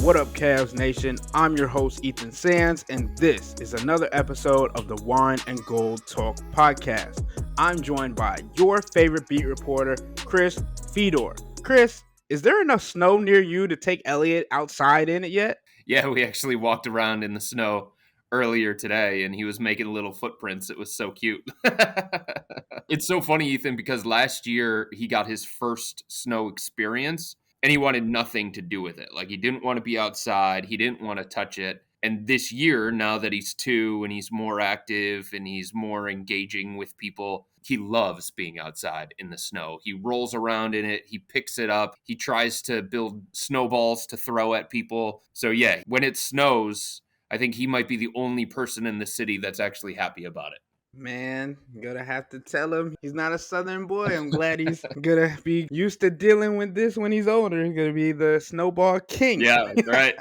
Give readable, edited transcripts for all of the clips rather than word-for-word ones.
What up, Cavs Nation? I'm your host, Ethan Sands, and this is another episode of the Wine and Gold Talk podcast. I'm joined by your favorite beat reporter, Chris Fedor. Chris, is there enough snow near you to take Elliot outside in it yet? Yeah, we actually walked around in the snow earlier today, and he was making little footprints. It was so cute. It's so funny, Ethan, because last year he got his first snow experience, and he wanted nothing to do with it. Like, he didn't want to be outside. He didn't want to touch it. And this year, now that he's 2 and he's more active and he's more engaging with people, he loves being outside in the snow. He rolls around in it. He picks it up. He tries to build snowballs to throw at people. So yeah, when it snows, I think he might be the only person in the city that's actually happy about it. Man, gonna have to tell him he's not a Southern boy. I'm glad he's gonna be used to dealing with this when he's older. He's gonna be the snowball king. Yeah, right.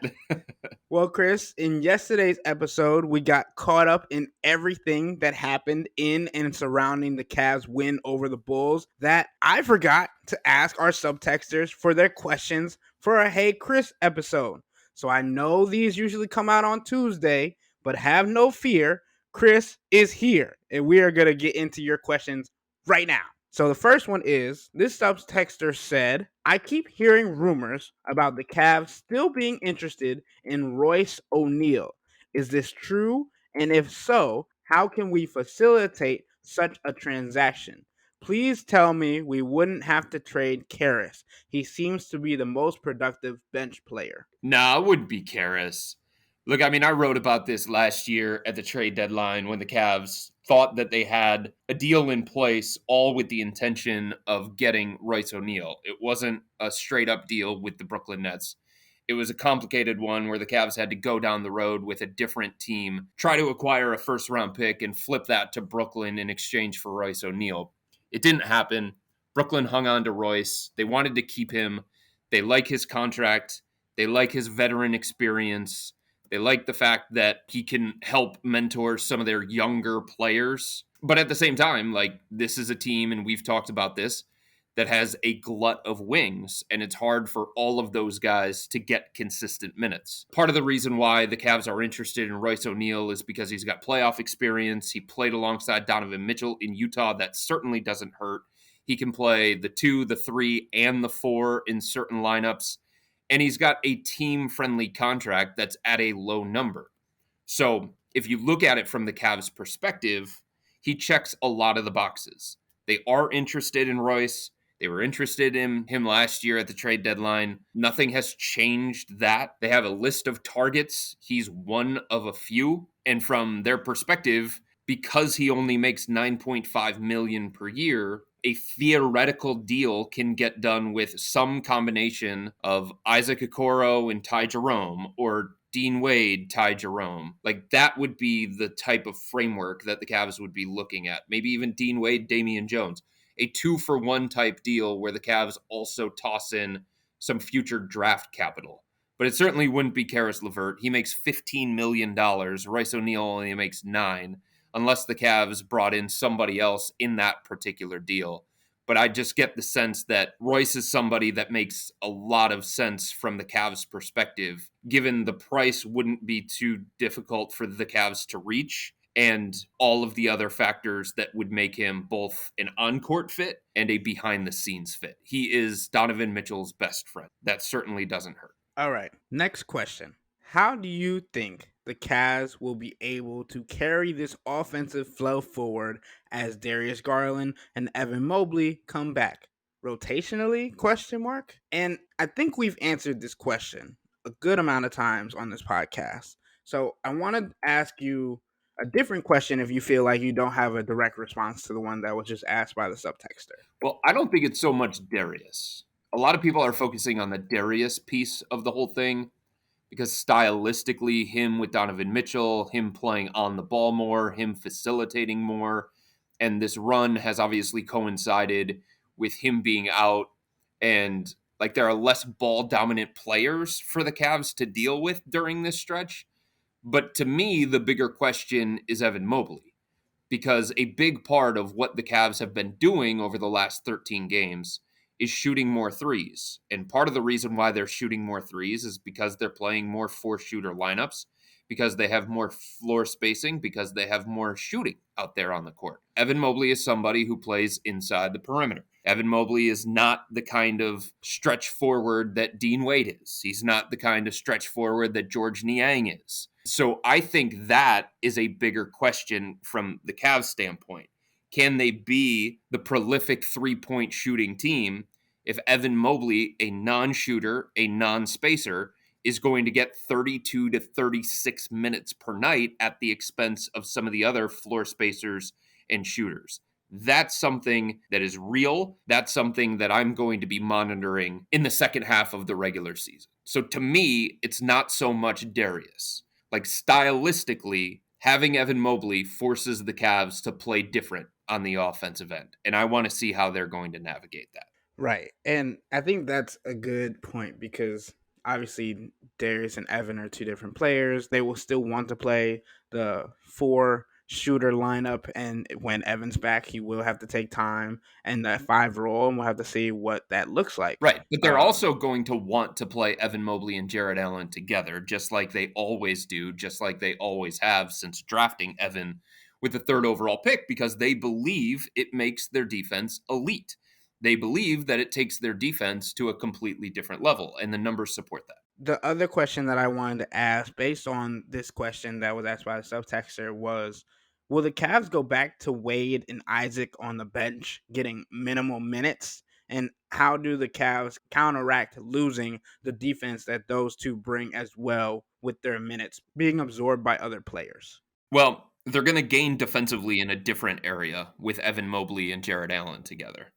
Well, Chris, in yesterday's episode, we got caught up in everything that happened in and surrounding the Cavs' win over the Bulls that I forgot to ask our subtexters for their questions for a Hey Chris episode. So I know these usually come out on Tuesday, but have no fear. Chris is here, and we are going to get into your questions right now. So the first one is, this subtexter said, I keep hearing rumors about the Cavs still being interested in Royce ONeal. Is this true? And if so, how can we facilitate such a transaction? Please tell me we wouldn't have to trade Karras. He seems to be the most productive bench player. Nah, it wouldn't be Karras. Look, I mean, I wrote about this last year at the trade deadline when the Cavs thought that they had a deal in place all with the intention of getting Royce ONeal. It wasn't a straight-up deal with the Brooklyn Nets. It was a complicated one where the Cavs had to go down the road with a different team, try to acquire a first-round pick, and flip that to Brooklyn in exchange for Royce ONeal. It didn't happen. Brooklyn hung on to Royce. They wanted to keep him. They like his contract. They like his veteran experience. They like the fact that he can help mentor some of their younger players. But at the same time, like, this is a team, and we've talked about this, that has a glut of wings, and it's hard for all of those guys to get consistent minutes. Part of the reason why the Cavs are interested in Royce ONeal is because he's got playoff experience. He played alongside Donovan Mitchell in Utah. That certainly doesn't hurt. He can play the 2, the 3, and the 4 in certain lineups. And he's got a team-friendly contract that's at a low number. So if you look at it from the Cavs' perspective, he checks a lot of the boxes. They are interested in Royce. They were interested in him last year at the trade deadline. Nothing has changed that. They have a list of targets. He's one of a few. And from their perspective, because he only makes $9.5 million per year, a theoretical deal can get done with some combination of Isaac Okoro and Tai Jerome, or Dean Wade, Tai Jerome. Like, that would be the type of framework that the Cavs would be looking at. Maybe even Dean Wade, Damian Jones. A 2-for-1 type deal where the Cavs also toss in some future draft capital. But it certainly wouldn't be Caris LeVert. He makes $15 million. Royce ONeal only makes $9 million. Unless the Cavs brought in somebody else in that particular deal. But I just get the sense that Royce is somebody that makes a lot of sense from the Cavs' perspective, given the price wouldn't be too difficult for the Cavs to reach, and all of the other factors that would make him both an on-court fit and a behind-the-scenes fit. He is Donovan Mitchell's best friend. That certainly doesn't hurt. All right, next question. How do you think the Cavs will be able to carry this offensive flow forward as Darius Garland and Evan Mobley come back? Rotationally? And I think we've answered this question a good amount of times on this podcast. So I want to ask you a different question if you feel like you don't have a direct response to the one that was just asked by the subtexter. Well, I don't think it's so much Darius. A lot of people are focusing on the Darius piece of the whole thing, because stylistically, him with Donovan Mitchell, him playing on the ball more, him facilitating more, and this run has obviously coincided with him being out, and like, there are less ball dominant players for the Cavs to deal with during this stretch. But to me, the bigger question is Evan Mobley, because a big part of what the Cavs have been doing over the last 13 games is shooting more threes. And part of the reason why they're shooting more threes is because they're playing more four-shooter lineups, because they have more floor spacing, because they have more shooting out there on the court. Evan Mobley is somebody who plays inside the perimeter. Evan Mobley is not the kind of stretch forward that Dean Wade is. He's not the kind of stretch forward that George Niang is. So I think that is a bigger question from the Cavs standpoint. Can they be the prolific three-point shooting team if Evan Mobley, a non-shooter, a non-spacer, is going to get 32 to 36 minutes per night at the expense of some of the other floor spacers and shooters? That's something that is real. That's something that I'm going to be monitoring in the second half of the regular season. So to me, it's not so much Darius. Like stylistically, having Evan Mobley forces the Cavs to play different on the offensive end. And I want to see how they're going to navigate that. Right. And I think that's a good point because obviously Darius and Evan are two different players. They will still want to play the four shooter lineup. And when Evan's back, he will have to take time and that five role, and we'll have to see what that looks like. Right. But they're also going to want to play Evan Mobley and Jarrett Allen together, just like they always do, just like they always have since drafting Evan with the third overall pick, because they believe it makes their defense elite. They believe that it takes their defense to a completely different level, and the numbers support that. The other question that I wanted to ask, based on this question that was asked by the subtexter, was will the Cavs go back to Wade and Isaac on the bench getting minimal minutes? And how do the Cavs counteract losing the defense that those two bring as well with their minutes being absorbed by other players? Well, they're going to gain defensively in a different area with Evan Mobley and Jarrett Allen together.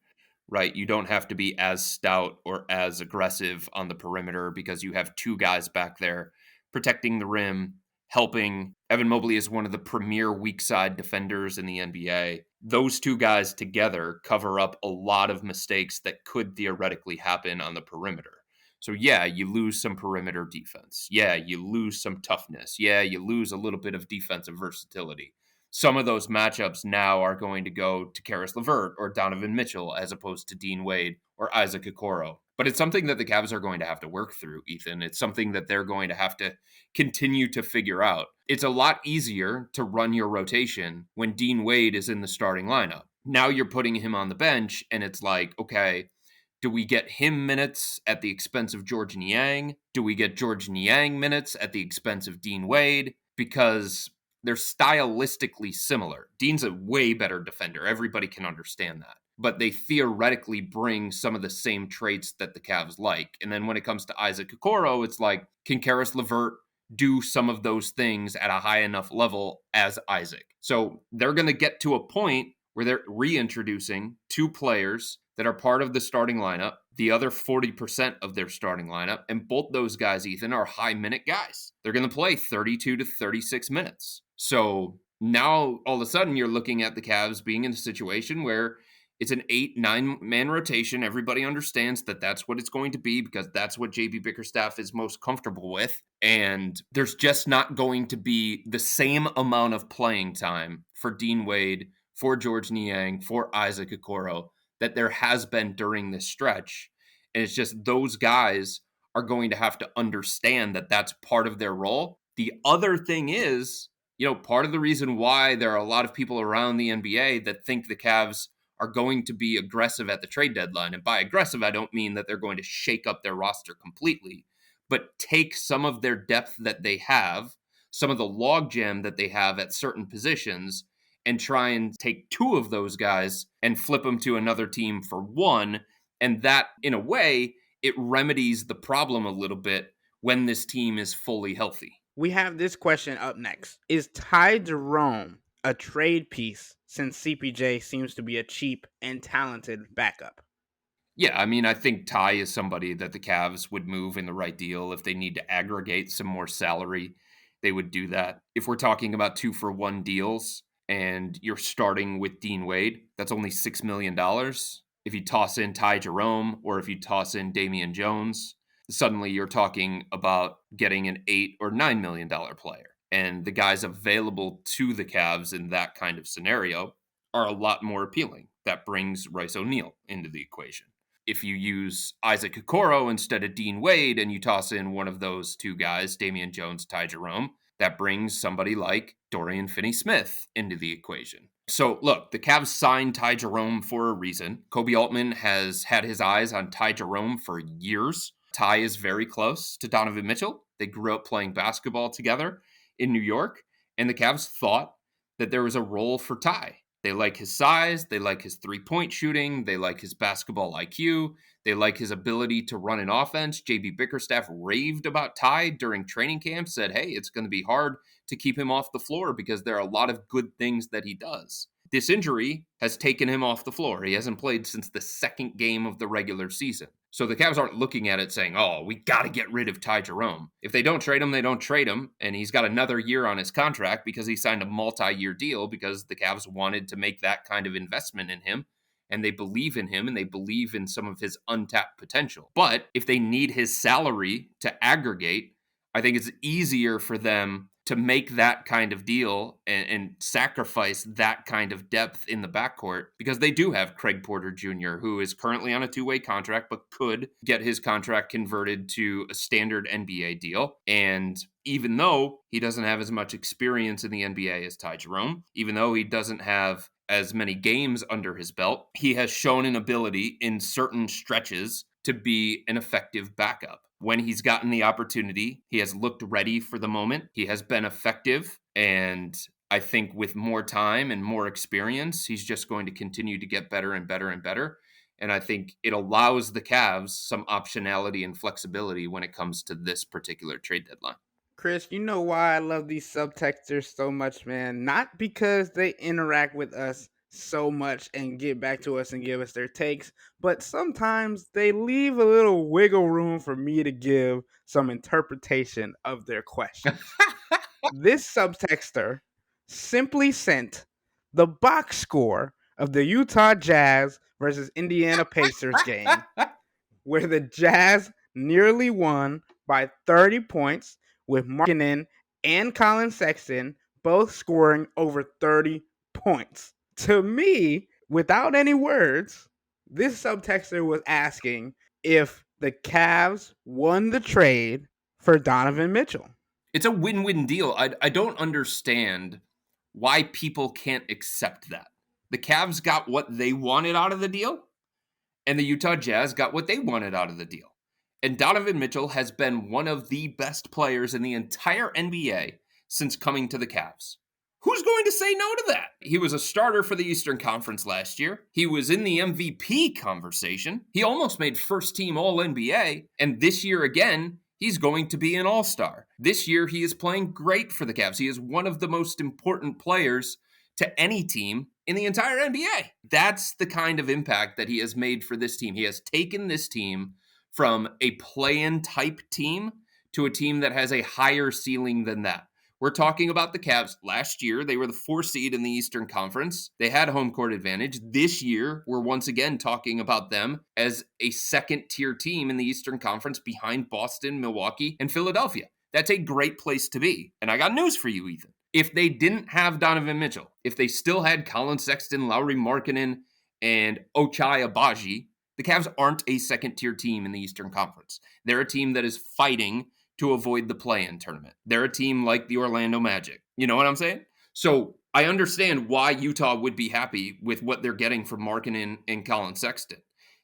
Right? You don't have to be as stout or as aggressive on the perimeter because you have two guys back there protecting the rim, helping. Evan Mobley is one of the premier weak side defenders in the NBA. Those two guys together cover up a lot of mistakes that could theoretically happen on the perimeter. So, yeah, you lose some perimeter defense. Yeah, you lose some toughness. Yeah, you lose a little bit of defensive versatility. Some of those matchups now are going to go to Karis LeVert or Donovan Mitchell as opposed to Dean Wade or Isaac Okoro. But it's something that the Cavs are going to have to work through, Ethan. It's something that they're going to have to continue to figure out. It's a lot easier to run your rotation when Dean Wade is in the starting lineup. Now you're putting him on the bench, and it's like, okay, do we get him minutes at the expense of George Niang? Do we get George Niang minutes at the expense of Dean Wade? Because they're stylistically similar. Dean's a way better defender. Everybody can understand that. But they theoretically bring some of the same traits that the Cavs like. And then when it comes to Isaac Okoro, it's like, can Karis LeVert do some of those things at a high enough level as Isaac? So they're going to get to a point where they're reintroducing two players that are part of the starting lineup, the other 40% of their starting lineup, and both those guys, Ethan, are high minute guys. They're going to play 32 to 36 minutes. So now all of a sudden you're looking at the Cavs being in a situation where it's an 8-9 man rotation. Everybody understands that that's what it's going to be because that's what JB Bickerstaff is most comfortable with. And there's just not going to be the same amount of playing time for Dean Wade, for George Niang, for Isaac Okoro that there has been during this stretch. And it's just those guys are going to have to understand that that's part of their role. The other thing is, part of the reason why there are a lot of people around the NBA that think the Cavs are going to be aggressive at the trade deadline. And by aggressive, I don't mean that they're going to shake up their roster completely, but take some of their depth that they have, some of the logjam that they have at certain positions, and try and take two of those guys and flip them to another team for one. And that, in a way, it remedies the problem a little bit when this team is fully healthy. We have this question up next. Is Tai Jerome a trade piece since CPJ seems to be a cheap and talented backup? Yeah, I mean, I think Tai is somebody that the Cavs would move in the right deal. If they need to aggregate some more salary, they would do that. If we're talking about 2-for-1 deals and you're starting with Dean Wade, that's only $6 million. If you toss in Tai Jerome or if you toss in Damian Jones, suddenly you're talking about getting an $8 or $9 million player. And the guys available to the Cavs in that kind of scenario are a lot more appealing. That brings Royce ONeal into the equation. if you use Isaac Okoro instead of Dean Wade and you toss in one of those two guys, Damian Jones, Tai Jerome, that brings somebody like Dorian Finney-Smith into the equation. So look, the Cavs signed Tai Jerome for a reason. Kobe Altman has had his eyes on Tai Jerome for years. Tai is very close to Donovan Mitchell. They grew up playing basketball together in New York, and the Cavs thought that there was a role for Tai. They like his size, they like his three-point shooting, they like his basketball IQ, they like his ability to run an offense. JB Bickerstaff raved about Tai during training camp, said, hey, it's going to be hard to keep him off the floor because there are a lot of good things that he does. This injury has taken him off the floor. He hasn't played since the second game of the regular season. So the Cavs aren't looking at it saying, oh, we got to get rid of Tai Jerome. If they don't trade him, they don't trade him. And he's got another year on his contract because he signed a multi-year deal because the Cavs wanted to make that kind of investment in him. And they believe in him and they believe in some of his untapped potential. But if they need his salary to aggregate, I think it's easier for them to make that kind of deal and sacrifice that kind of depth in the backcourt because they do have Craig Porter Jr., who is currently on a two-way contract but could get his contract converted to a standard NBA deal. And even though he doesn't have as much experience in the NBA as Tai Jerome, even though he doesn't have as many games under his belt, he has shown an ability in certain stretches to be an effective backup. When he's gotten the opportunity, he has looked ready for the moment. He has been effective. And I think with more time and more experience, he's just going to continue to get better and better and better. And I think it allows the Cavs some optionality and flexibility when it comes to this particular trade deadline. Chris, you know why I love these subtexters so much, man? Not because they interact with us so much and get back to us and give us their takes, but sometimes they leave a little wiggle room for me to give some interpretation of their questions. This subtexter simply sent the box score of the Utah Jazz versus Indiana Pacers game where the Jazz nearly won by 30 points with Markkanen and Colin Sexton both scoring over 30 points. To me, without any words, this subtexter was asking if the Cavs won the trade for Donovan Mitchell. It's a win-win deal. I don't understand why people can't accept that. The Cavs got what they wanted out of the deal, and the Utah Jazz got what they wanted out of the deal. And Donovan Mitchell has been one of the best players in the entire NBA since coming to the Cavs. Who's going to say no to that? He was a starter for the Eastern Conference last year. He was in the MVP conversation. He almost made first team All-NBA. And this year again, he's going to be an all-star. This year, he is playing great for the Cavs. He is one of the most important players to any team in the entire NBA. That's the kind of impact that he has made for this team. He has taken this team from a play-in type team to a team that has a higher ceiling than that. We're talking about the Cavs. Last year, they were the 4th seed in the Eastern Conference. They had home court advantage. This year, we're once again talking about them as a second-tier team in the Eastern Conference behind Boston, Milwaukee, and Philadelphia. That's a great place to be. And I got news for you, Ethan. If they didn't have Donovan Mitchell, if they still had Colin Sexton, Lauri Markkanen, and Ochai Agbaji, the Cavs aren't a second-tier team in the Eastern Conference. They're a team that is fighting to avoid the play-in tournament. They're a team like the Orlando Magic. You know what I'm saying? So I understand why Utah would be happy with what they're getting from Markkanen and Colin Sexton.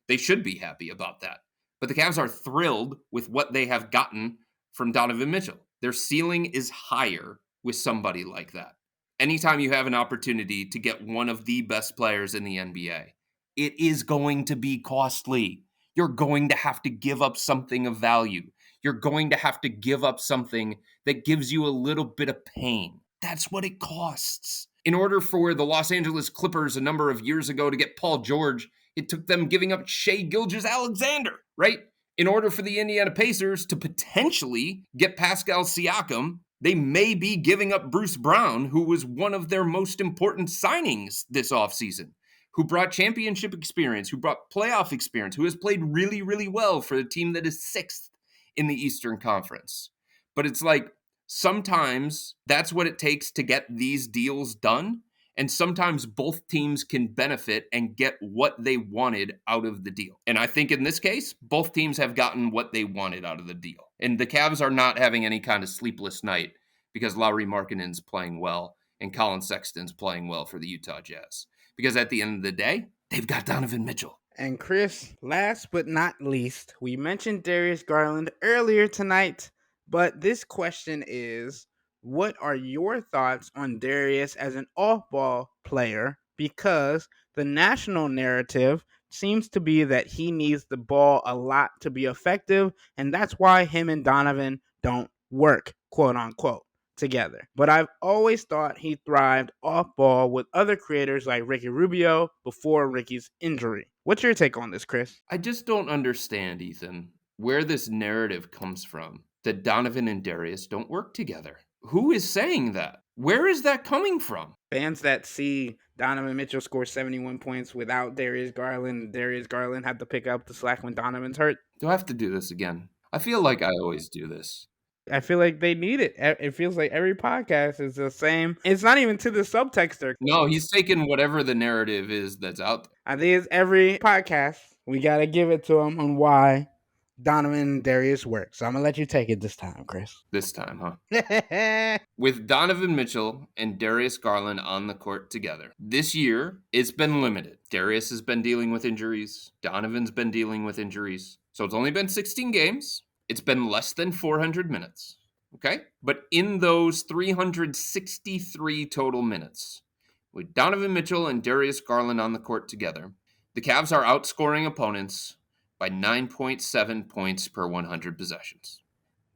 They should be happy about that. But the Cavs are thrilled with what they have gotten from Donovan Mitchell. Their ceiling is higher with somebody like that. Anytime you have an opportunity to get one of the best players in the NBA, it is going to be costly. You're going to have to give up something of value. You're going to have to give up something that gives you a little bit of pain. That's what it costs. In order for the Los Angeles Clippers a number of years ago to get Paul George, it took them giving up Shai Gilgeous-Alexander, right? In order for the Indiana Pacers to potentially get Pascal Siakam, they may be giving up Bruce Brown, who was one of their most important signings this offseason, who brought championship experience, who brought playoff experience, who has played really, really well for a team that is 6th in the Eastern Conference. But it's like sometimes that's what it takes to get these deals done. And sometimes both teams can benefit and get what they wanted out of the deal. And I think in this case, both teams have gotten what they wanted out of the deal. And the Cavs are not having any kind of sleepless night because Lauri Markkanen's playing well and Colin Sexton's playing well for the Utah Jazz. Because at the end of the day, they've got Donovan Mitchell. And Chris, last but not least, we mentioned Darius Garland earlier tonight, but this question is, what are your thoughts on Darius as an off-ball player? Because the national narrative seems to be that he needs the ball a lot to be effective, and that's why him and Donovan don't work, quote unquote, together. But I've always thought he thrived off ball with other creators like Ricky Rubio before Ricky's injury. What's your take on this, Chris? I just don't understand, Ethan, where this narrative comes from that Donovan and Darius don't work together. Who is saying that? Where is that coming from? Fans that see Donovan Mitchell score 71 points without Darius Garland, Darius Garland had to pick up the slack when Donovan's hurt. Do I have to do this again? I feel like I always do this. I feel like they need it. It feels like every podcast is the same. It's not even to the subtexter. No, he's taking whatever the narrative is that's out there. I think it's every podcast. We got to give it to him on why Donovan and Darius work. So I'm going to let you take it this time, Chris. This time, huh? With Donovan Mitchell and Darius Garland on the court together, this year it's been limited. Darius has been dealing with injuries. Donovan's been dealing with injuries. So it's only been 16 games. It's been less than 400 minutes. Okay? But in those 363 total minutes, with Donovan Mitchell and Darius Garland on the court together, the Cavs are outscoring opponents by 9.7 points per 100 possessions.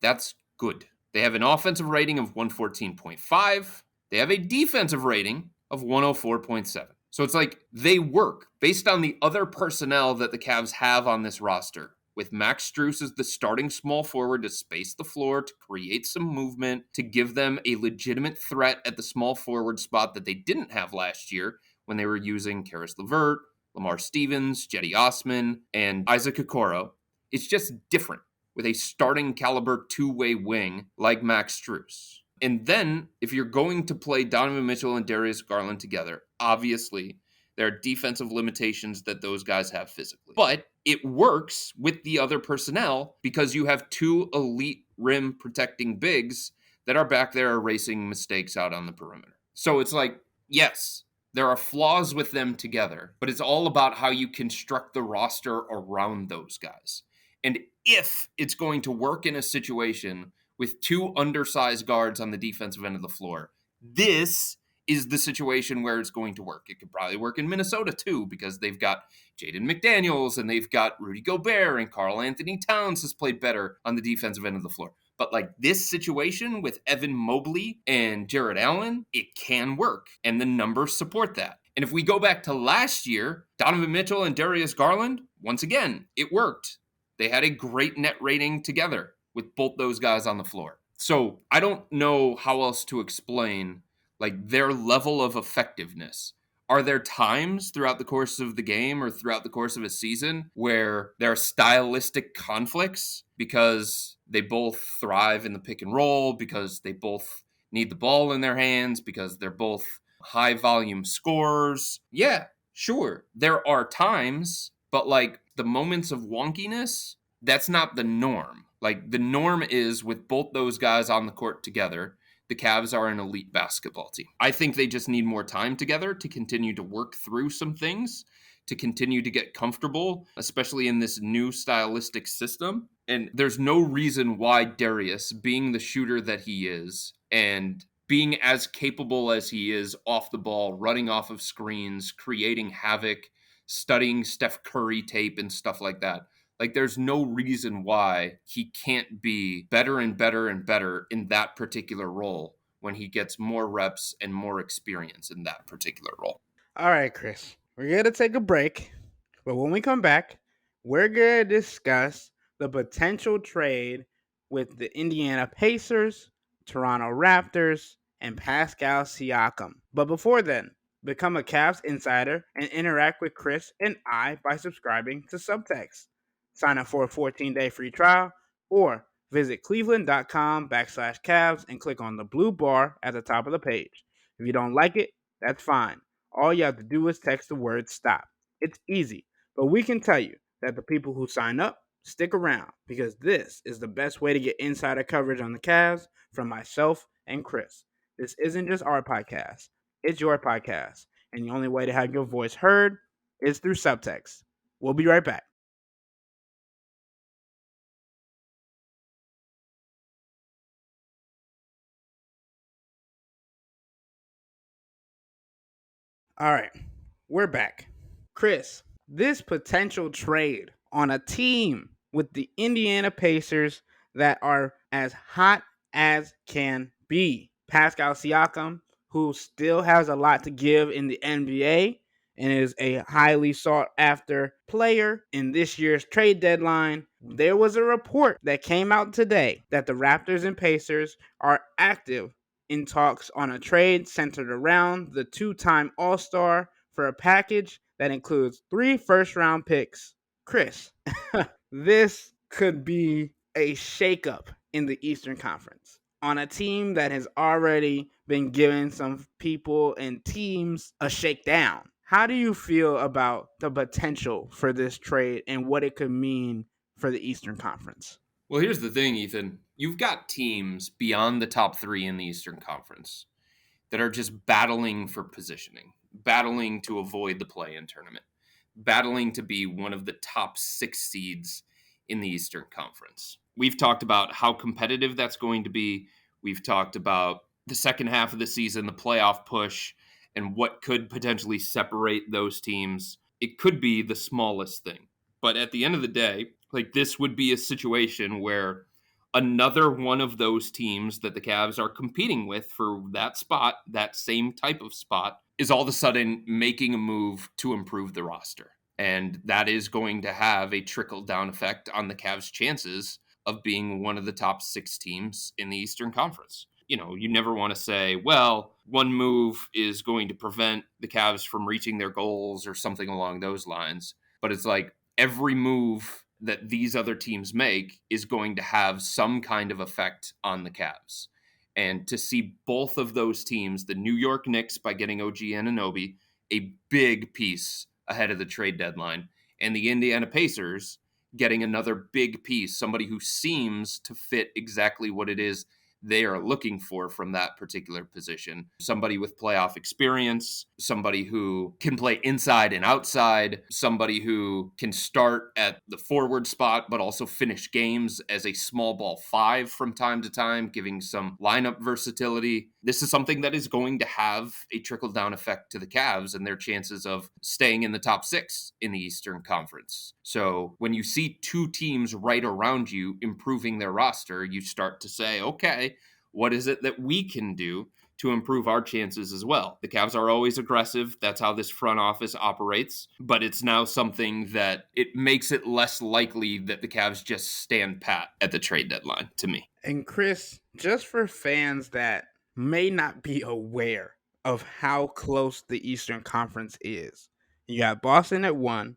That's good. They have an offensive rating of 114.5. They have a defensive rating of 104.7. So it's like they work based on the other personnel that the Cavs have on this roster, with Max Strus as the starting small forward to space the floor, to create some movement, to give them a legitimate threat at the small forward spot that they didn't have last year when they were using Karis LeVert, Lamar Stevens, Jetty Osman, and Isaac Okoro. It's just different with a starting caliber two-way wing like Max Strus. And then, if you're going to play Donovan Mitchell and Darius Garland together, obviously, there are defensive limitations that those guys have physically. But it works with the other personnel because you have two elite rim protecting bigs that are back there erasing mistakes out on the perimeter. So it's like, yes, there are flaws with them together, but it's all about how you construct the roster around those guys. And if it's going to work in a situation with two undersized guards on the defensive end of the floor, this is the situation where it's going to work. It could probably work in Minnesota too, because they've got Jaden McDaniels and they've got Rudy Gobert, and Karl Anthony Towns has played better on the defensive end of the floor. But like this situation with Evan Mobley and Jared Allen, it can work, and the numbers support that. And if we go back to last year, Donovan Mitchell and Darius Garland, once again, it worked. They had a great net rating together with both those guys on the floor. So I don't know how else to explain like their level of effectiveness. Are there times throughout the course of the game or throughout the course of a season where there are stylistic conflicts because they both thrive in the pick and roll, because they both need the ball in their hands, because they're both high volume scorers? Yeah, sure. There are times, but like the moments of wonkiness, that's not the norm. Like the norm is with both those guys on the court together, the Cavs are an elite basketball team. I think they just need more time together to continue to work through some things, to continue to get comfortable, especially in this new stylistic system. And there's no reason why Darius, being the shooter that he is, and being as capable as he is off the ball, running off of screens, creating havoc, studying Steph Curry tape and stuff like that, like, there's no reason why he can't be better and better and better in that particular role when he gets more reps and more experience in that particular role. All right, Chris, we're going to take a break. But when we come back, we're going to discuss the potential trade with the Indiana Pacers, Toronto Raptors, and Pascal Siakam. But before then, become a Cavs insider and interact with Chris and I by subscribing to Subtext. Sign up for a 14-day free trial or visit cleveland.com/Cavs and click on the blue bar at the top of the page. If you don't like it, That's fine. All you have to do is text the word stop. It's easy, but we can tell you that the people who sign up stick around because this is the best way to get insider coverage on the Cavs from myself and Chris. This isn't just our podcast, it's your podcast. And the only way to have your voice heard is through subtext. We'll be right back. All right, we're back. Chris, this potential trade on a team with the Indiana Pacers that are as hot as can be. Pascal Siakam, who still has a lot to give in the NBA and is a highly sought after player in this year's trade deadline. There was a report that came out today that the Raptors and Pacers are active in talks on a trade centered around the two-time All-Star for a package that includes 3 first-round picks. Chris, this could be a shakeup in the Eastern Conference on a team that has already been giving some people and teams a shakedown. How do you feel about the potential for this trade and what it could mean for the Eastern Conference? Well, here's the thing, Ethan. You've got teams beyond the top three in the Eastern Conference that are just battling for positioning, battling to avoid the play-in tournament, battling to be one of the top 6 seeds in the Eastern Conference. We've talked about how competitive that's going to be. We've talked about the second half of the season, the playoff push, and what could potentially separate those teams. It could be the smallest thing. But at the end of the day, like this would be a situation where another one of those teams that the Cavs are competing with for that spot, that same type of spot, is all of a sudden making a move to improve the roster. And that is going to have a trickle down effect on the Cavs' chances of being one of the top 6 teams in the Eastern Conference. You know, you never want to say, well, one move is going to prevent the Cavs from reaching their goals or something along those lines. But it's like every move that these other teams make is going to have some kind of effect on the Cavs. And to see both of those teams, the New York Knicks by getting OG Anunoby, a big piece ahead of the trade deadline, and the Indiana Pacers getting another big piece, somebody who seems to fit exactly what it is they are looking for from that particular position. Somebody with playoff experience, somebody who can play inside and outside, somebody who can start at the forward spot, but also finish games as a small ball 5 from time to time, giving some lineup versatility. This is something that is going to have a trickle down effect to the Cavs and their chances of staying in the top 6 in the Eastern Conference. So when you see 2 teams right around you improving their roster, you start to say, okay, what is it that we can do to improve our chances as well? The Cavs are always aggressive. That's how this front office operates. But it's now something that it makes it less likely that the Cavs just stand pat at the trade deadline, to me. And Chris, just for fans that may not be aware of how close the Eastern Conference is, you got Boston at 1,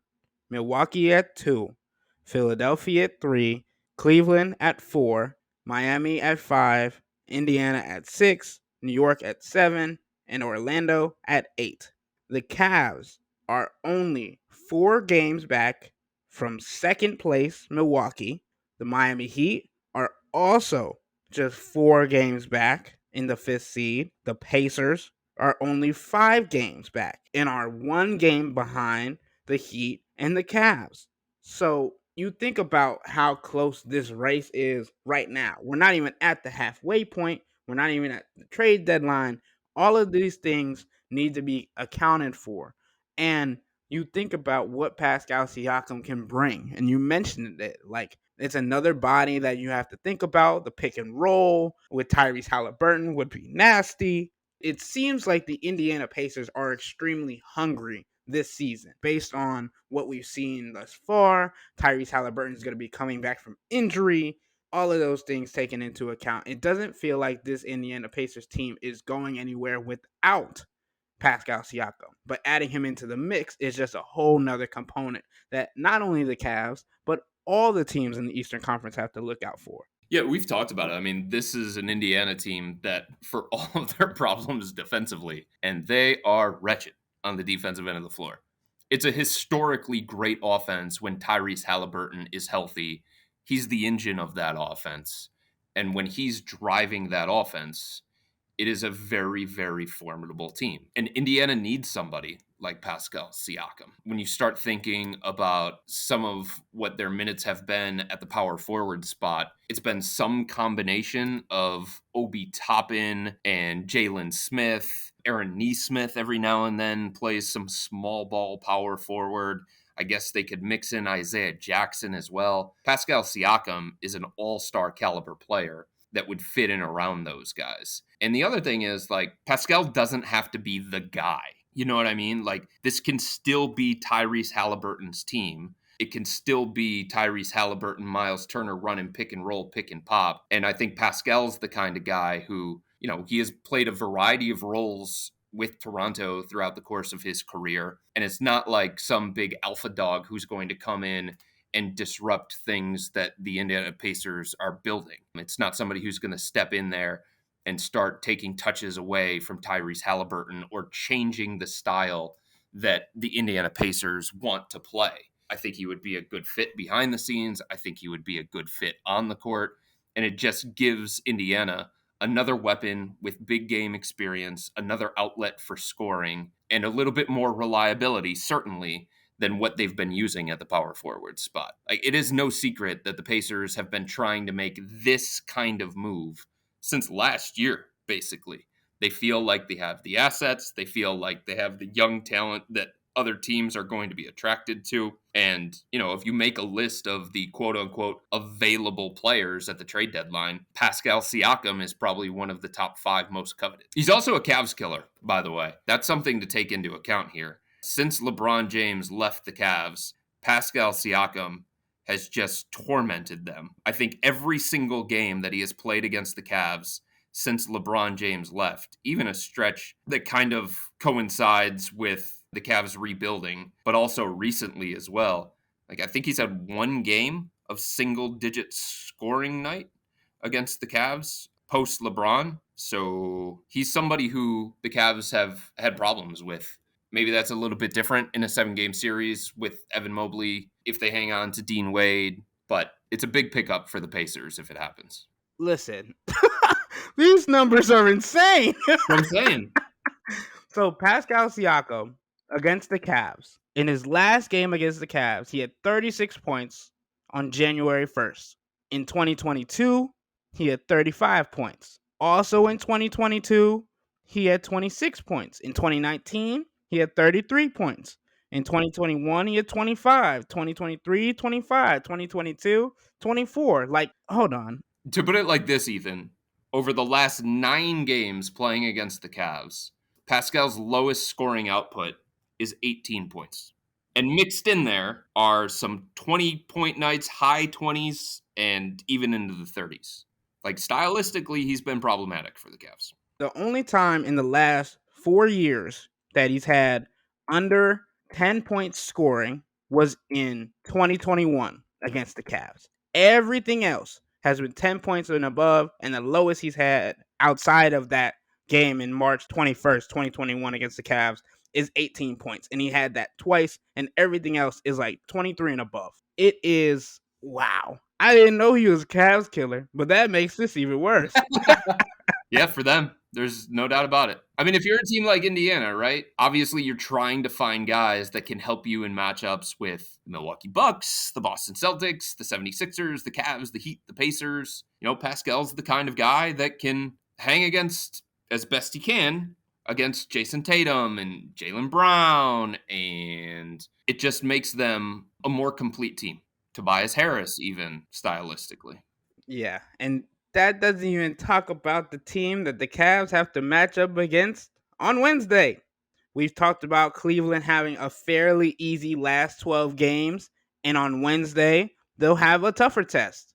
Milwaukee at 2, Philadelphia at 3, Cleveland at 4, Miami at 5, Indiana at 6, New York at 7, and Orlando at 8. The Cavs are only 4 games back from second place Milwaukee. The Miami Heat are also just 4 games back in the 5th seed. The Pacers are only 5 games back and are 1 game behind the Heat and the Cavs. So you think about how close this race is right now. We're not even at the halfway point. We're not even at the trade deadline. All of these things need to be accounted for. And you think about what Pascal Siakam can bring. And you mentioned it, like it's another body that you have to think about. The pick and roll with Tyrese Halliburton would be nasty. It seems like the Indiana Pacers are extremely hungry this season based on what we've seen thus far. Tyrese Halliburton is going to be coming back from injury. All of those things taken into account. It doesn't feel like this Indiana Pacers team is going anywhere without Pascal Siakam. But adding him into the mix is just a whole nother component that not only the Cavs, but all the teams in the Eastern Conference have to look out for. Yeah, we've talked about it. I mean, this is an Indiana team that, for all of their problems defensively, and they are wretched on the defensive end of the floor. It's a historically great offense when Tyrese Halliburton is healthy. He's the engine of that offense. And when he's driving that offense, it is a very, very formidable team. And Indiana needs somebody like Pascal Siakam. When you start thinking about some of what their minutes have been at the power forward spot, it's been some combination of Obi Toppin and Jalen Smith. Aaron Nesmith every now and then plays some small ball power forward. I guess they could mix in Isaiah Jackson as well. Pascal Siakam is an all-star caliber player that would fit in around those guys. And the other thing is, like, Pascal doesn't have to be the guy. You know what I mean? Like, this can still be Tyrese Halliburton's team. It can still be Tyrese Halliburton, Miles Turner running pick and roll, pick and pop. And I think Pascal's the kind of guy who, he has played a variety of roles with Toronto throughout the course of his career. And it's not like some big alpha dog who's going to come in and disrupt things that the Indiana Pacers are building. It's not somebody who's going to step in there and start taking touches away from Tyrese Halliburton or changing the style that the Indiana Pacers want to play. I think he would be a good fit behind the scenes. I think he would be a good fit on the court. And it just gives Indiana another weapon with big game experience, another outlet for scoring, and a little bit more reliability, certainly, than what they've been using at the power forward spot. Like, it is no secret that the Pacers have been trying to make this kind of move since last year, basically. They feel like they have the assets, they feel like they have the young talent that other teams are going to be attracted to. And, if you make a list of the quote unquote available players at the trade deadline, Pascal Siakam is probably one of the top 5 most coveted. He's also a Cavs killer, by the way. That's something to take into account here. Since LeBron James left the Cavs, Pascal Siakam has just tormented them. I think every single game that he has played against the Cavs since LeBron James left, even a stretch that kind of coincides with the Cavs rebuilding, but also recently as well. Like, I think he's had one game of single digit scoring night against the Cavs post LeBron. So he's somebody who the Cavs have had problems with. Maybe that's a little bit different in a 7-game series with Evan Mobley if they hang on to Dean Wade, but it's a big pickup for the Pacers if it happens. Listen, these numbers are insane. That's what I'm saying. So Pascal Siakam against the Cavs. In his last game against the Cavs, he had 36 points on January 1st. In 2022, he had 35 points. Also in 2022, he had 26 points. In 2019, he had 33 points. In 2021, he had 25. 2023, 25. 2022, 24. Like, hold on. To put it like this, Ethan, over the last 9 games playing against the Cavs, Pascal's lowest scoring output is 18 points. And mixed in there are some 20-point nights, high 20s, and even into the 30s. Like, stylistically, he's been problematic for the Cavs. The only time in the last 4 years that he's had under 10 points scoring was in 2021 against the Cavs. Everything else has been 10 points and above, and the lowest he's had outside of that game in March 21st, 2021 against the Cavs is 18 points. And he had that twice, and everything else is like 23 and above. It is wow. I didn't know he was a Cavs killer, but that makes this even worse. Yeah, for them. There's no doubt about it. I mean, if you're a team like Indiana, right? Obviously, you're trying to find guys that can help you in matchups with the Milwaukee Bucks, the Boston Celtics, the 76ers, the Cavs, the Heat, the Pacers. Pascal's the kind of guy that can hang against, as best he can, against Jason Tatum and Jaylen Brown. And it just makes them a more complete team. Tobias Harris, even stylistically. Yeah, and that doesn't even talk about the team that the Cavs have to match up against on Wednesday. We've talked about Cleveland having a fairly easy last 12 games, and on Wednesday, they'll have a tougher test.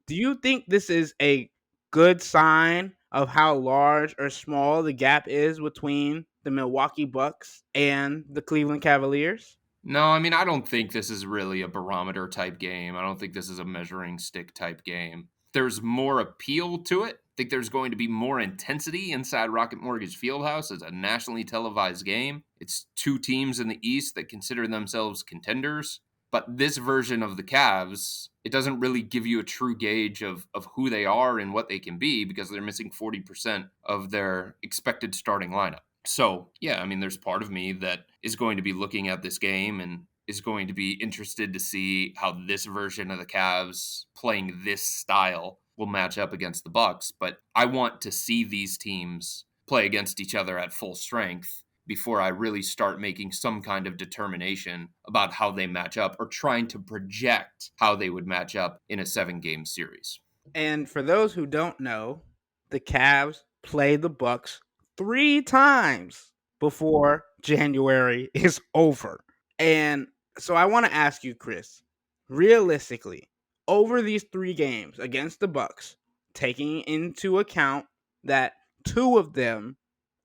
Do you think this is a good sign of how large or small the gap is between the Milwaukee Bucks and the Cleveland Cavaliers? No, I mean, I don't think this is really a barometer type game. I don't think this is a measuring stick type game. there's more appeal to it. I think there's going to be more intensity inside Rocket Mortgage Fieldhouse as a nationally televised game. It's two teams in the East that consider themselves contenders. But this version of the Cavs, it doesn't really give you a true gauge of who they are and what they can be because they're missing 40% of their expected starting lineup. So, yeah, I mean, there's part of me that is going to be looking at this game and is going to be interested to see how this version of the Cavs playing this style will match up against the Bucks. But I want to see these teams play against each other at full strength before I really start making some kind of determination about how they match up or trying to project how they would match up in a 7-game series. And for those who don't know, the Cavs play the Bucks 3 times before January is over. And so I want to ask you, Chris, realistically, over these 3 games against the Bucks, taking into account that 2 of them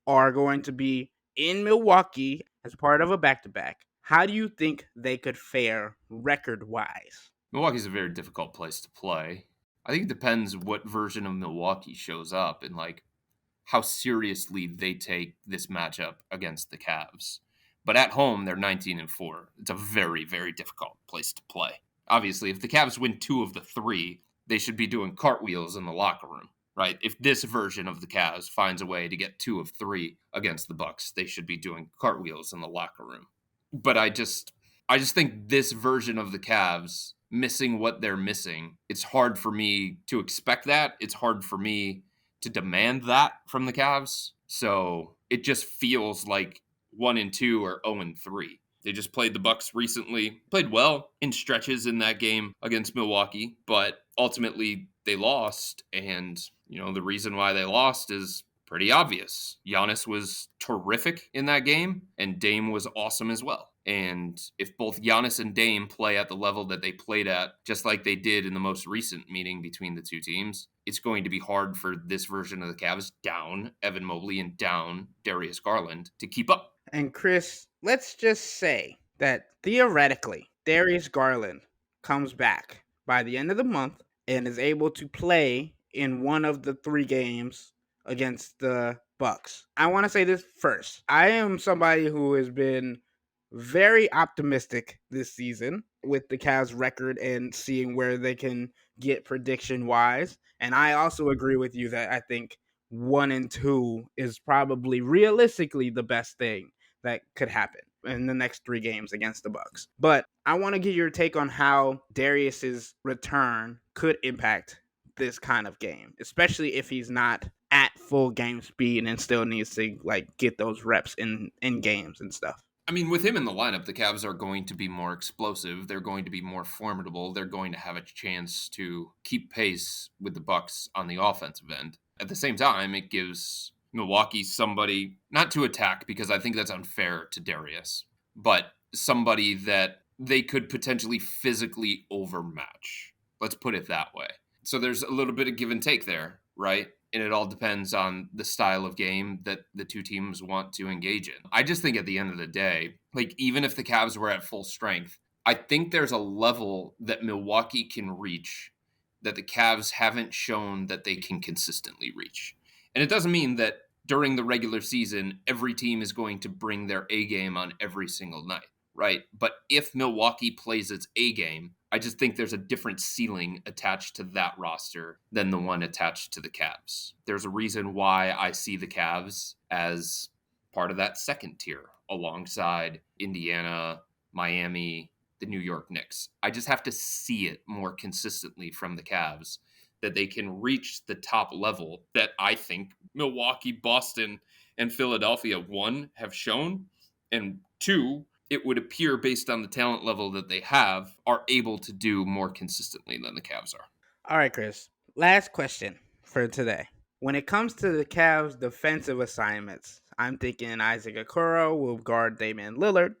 are going to be in Milwaukee as part of a back-to-back, how do you think they could fare record-wise? Milwaukee's a very difficult place to play. I think it depends what version of Milwaukee shows up and like how seriously they take this matchup against the Cavs. But at home, they're 19-4. It's a very, very difficult place to play. Obviously, if the Cavs win 2 of the 3, they should be doing cartwheels in the locker room, right? If this version of the Cavs finds a way to get 2 of 3 against the Bucks, they should be doing cartwheels in the locker room. But I just think this version of the Cavs missing what they're missing, it's hard for me to expect that. It's hard for me to demand that from the Cavs. So it just feels like 1 and 2 or 0 and 3. They just played the Bucks recently, played well in stretches in that game against Milwaukee, but ultimately they lost. And, the reason why they lost is pretty obvious. Giannis was terrific in that game, and Dame was awesome as well. And if both Giannis and Dame play at the level that they played at, just like they did in the most recent meeting between the two teams, it's going to be hard for this version of the Cavs, down Evan Mobley and down Darius Garland, to keep up. And Chris, let's just say that theoretically, Darius Garland comes back by the end of the month and is able to play in one of the 3 games against the Bucks. I want to say this first. I am somebody who has been very optimistic this season with the Cavs record and seeing where they can get prediction wise. And I also agree with you that I think 1 and 2 is probably realistically the best thing that could happen in the next 3 games against the Bucks. But I want to get your take on how Darius's return could impact this kind of game, especially if he's not at full game speed and still needs to get those reps in games and stuff. I mean, with him in the lineup, the Cavs are going to be more explosive. They're going to be more formidable. They're going to have a chance to keep pace with the Bucks on the offensive end. At the same time, it gives Milwaukee somebody not to attack, because I think that's unfair to Darius, but somebody that they could potentially physically overmatch. Let's put it that way. So there's a little bit of give and take there, right? And it all depends on the style of game that the two teams want to engage in. I just think at the end of the day, even if the Cavs were at full strength, I think there's a level that Milwaukee can reach that the Cavs haven't shown that they can consistently reach. And it doesn't mean that during the regular season, every team is going to bring their A game on every single night, right? But if Milwaukee plays its A game, I just think there's a different ceiling attached to that roster than the one attached to the Cavs. There's a reason why I see the Cavs as part of that second tier alongside Indiana, Miami, the New York Knicks. I just have to see it more consistently from the Cavs that they can reach the top level that I think Milwaukee, Boston, and Philadelphia, 1, have shown, and 2, it would appear based on the talent level that they have, are able to do more consistently than the Cavs are. All right, Chris. Last question for today. When it comes to the Cavs' defensive assignments, I'm thinking Isaac Okoro will guard Damian Lillard,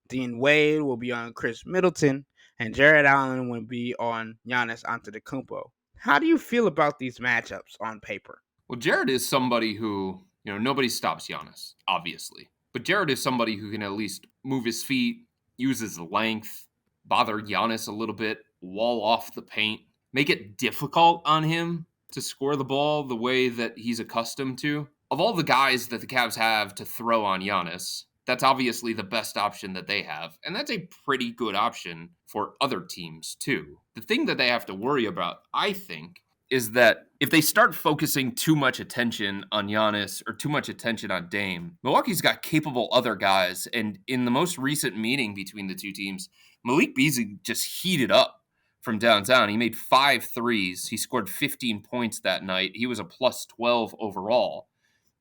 Dean Wade will be on Chris Middleton, and Jared Allen will be on Giannis Antetokounmpo. How do you feel about these matchups on paper? Well, Jared is somebody who, nobody stops Giannis, obviously. But Jared is somebody who can at least move his feet, use his length, bother Giannis a little bit, wall off the paint. make it difficult on him to score the ball the way that he's accustomed to. Of all the guys that the Cavs have to throw on Giannis, that's obviously the best option that they have. And that's a pretty good option for other teams, too. The thing that they have to worry about, I think, is that if they start focusing too much attention on Giannis or too much attention on Dame, Milwaukee's got capable other guys. And in the most recent meeting between the two teams, Malik Beasley just heated up from downtown. He made 5 threes. He scored 15 points that night. He was a plus 12 overall.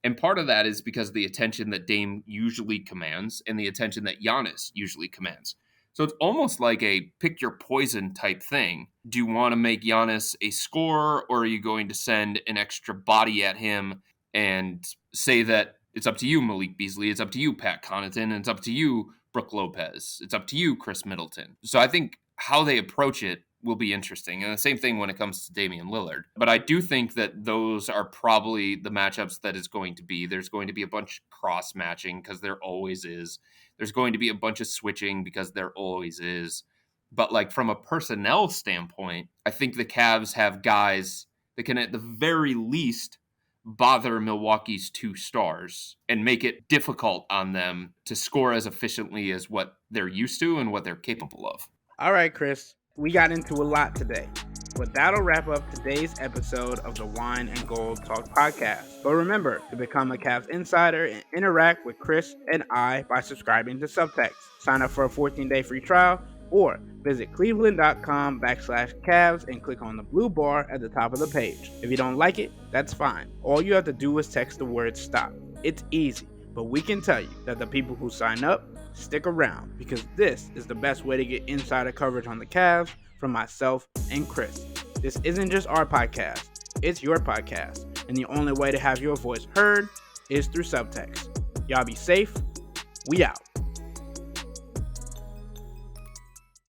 And part of that is because of the attention that Dame usually commands and the attention that Giannis usually commands. So it's almost like a pick your poison type thing. Do you want to make Giannis a scorer, or are you going to send an extra body at him and say that it's up to you, Malik Beasley, it's up to you, Pat Connaughton, and it's up to you, Brook Lopez, it's up to you, Chris Middleton. So I think how they approach it will be interesting. And the same thing when it comes to Damian Lillard. But I do think that those are probably the matchups that is going to be. There's going to be a bunch of cross matching because there always is. There's going to be a bunch of switching because there always is. But like from a personnel standpoint, I think the Cavs have guys that can at the very least bother Milwaukee's 2 stars and make it difficult on them to score as efficiently as what they're used to and what they're capable of. All right, Chris, we got into a lot today, but that'll wrap up today's episode of the Wine and Gold Talk podcast. But remember to become a Cavs insider and interact with Chris and I by subscribing to Subtext. Sign up for a 14-day free trial or visit cleveland.com/Cavs and click on the blue bar at the top of the page. If you don't like it, that's fine. All you have to do is text the word STOP. It's easy, but we can tell you that the people who sign up stick around because this is the best way to get insider coverage on the Cavs from myself and Chris. This isn't just our podcast, it's your podcast, and the only way to have your voice heard is through Subtext. Y'all be safe. We out.